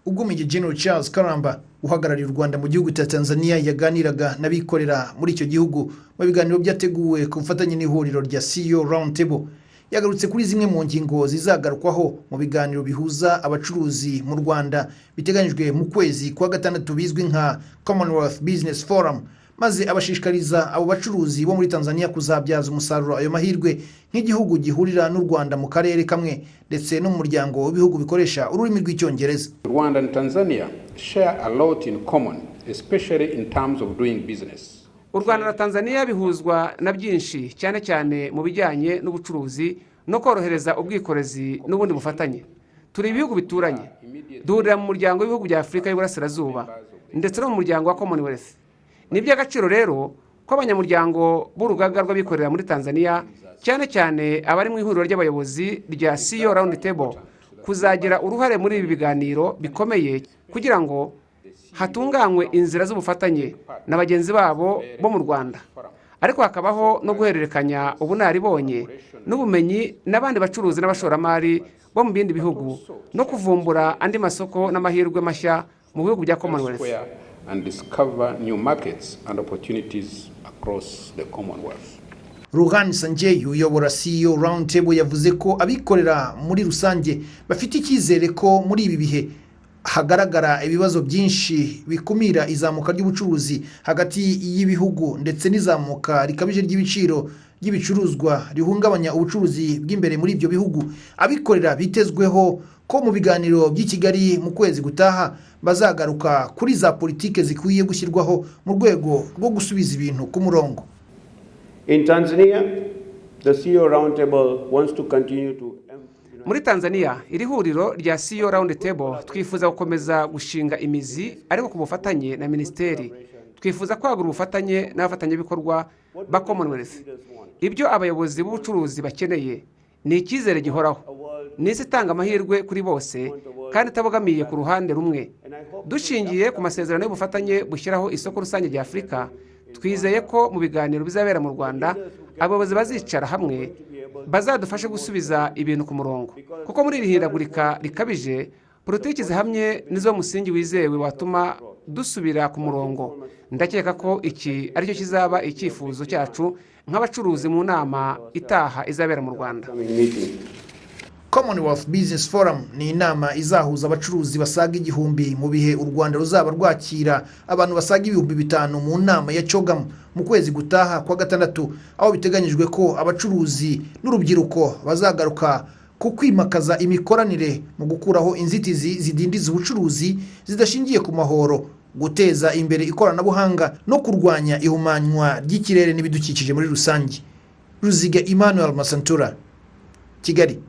ubwo Major General Charles Karamba uhagarariye u Rwanda mu gihugu cya Tanzania yaganiraga n'abikorera muri icyo gihugu mu biganiro byateguwe ku bufatanye n'ihuriro rya CEO Round Table. Yagarutse kuri zimwe mu ngingo zizagarukwaho mu biganiro bihuza abacuruzi mu Rwanda biteganyijwe mu kwezi kwa gatandatu bizwi nka Commonwealth Business Forum, maze abashishikariza abo bacuruzi bo muri Tanzania kuzabyaza umusaruro ayo mahirwe nk'igihugu gihurira n'u Rwanda mu karere kamwe ndetse no mu muryango w'ibihugu bikoresha ururimi rw'icyongereza. Rwanda and Tanzania share a lot in common, especially in terms of doing business. U Rwanda na Tanzania bihuzwa na byinshi cyane cyane mu bijyanye n'ubucuruzi no korohereza ubwikorezi n'ubundi bufatanye. Turi ibihugu bituranye, duhurira mu muryango w'ibihugu bya Afurika y'Iburasirazuba ndetse no mu muryango wa Commonwealth. Ni iby'agaciro rero ko abanyamuryango b'urugaga rw'abikorera muri Tanzania cyane cyane abari mu ihuriro ry'abayobozi rya CEO Round Table kuzagira uruhare muri ibi biganiro bikomeye kugira ngo hatunganywe inzira z'ubufatanye na bagenzi babo bo mu Rwanda, ariko hakabaho no guhererekanya ubunararibonye n'ubumenyi n'abandi bacuruzi n'abashoramari bo mu bindi bihugu no kuvumbura andi masoko n'amahirwe mashya mu bihugu bya Commonwealth and discover new markets and opportunities across the Commonwealth. Ruhan Sanjay uyobora CEO Round Table yavuze ko abikorera muri rusange bafite icyizere ko muri ibi bihe hagaragara ibibazo byinshi bikumira izamuka ry'ubucuruzi hagati y'ibihugu ndetse n'izamuka rikabije ry'ibiciro ry'ibicuruzwa rihungabanya ubucuruzi bw'imbere muri ibyo bihugu. Abikorera bitezweho ko mu biganiro by'i Kigali mu kwezi gutaha bazagaruka kuri za politike zikwiye gushyirwaho mu rwego rwo gusubiza ibintu ku murongo. In Tanzania, the CEO Roundtable wants to continue to. Muri Tanzania, iri huriro rya CEO Round Table twifuza gukomeza gushinga imizi ariko ku bufatanye na ministeri. Twifuza kwagura ubufatanye n'abafatanyabikorwa ba Commonwealth. Ibyo abayobozi b'ubucuruzi bakeneye ni icyizere gihoraho, n'isi itanga amahirwe kuri bose kandi itabogamiye ku ruhande rumwe. Dushingiye ku masezerano y'ubufatanye bushyiraho isoko rusange rya Afurika, twizeye ko mu biganiro bizabera mu Rwanda abayobozi bazicara hamwe bazadufashe gusubiza ibintu ku murongo, kuko muri iri hindagurika rikabije politiki zihamye nizo musingi wizewe watuma dusubira ku murongo. Ndakeka ko iki aricyo kizaba icyifuzo cyacu nk'abacuruzi mu nama itaha izabera mu Rwanda. Commonwealth Business Forum ni inama izahuza abacuruzi basaga 1000 mu bihe u Rwanda ruzaba rwakira abantu basaga 5000 mu nama ya CHOGM mu kwezi gutaha kwa gatandatu, aho biteganyijwe ko abacuruzi n'urubyiruko bazagaruka ku kwimakaza imikoranire mu gukuraho inzitizi zidindiza ubucuruzi zidashingiye ku mahoro, guteza imbere ikoranabuhanga no kurwanya ihumanywa ry'ikirere n'ibidukikije muri rusange. Ruziga Emmanuel Masantura, Kigali.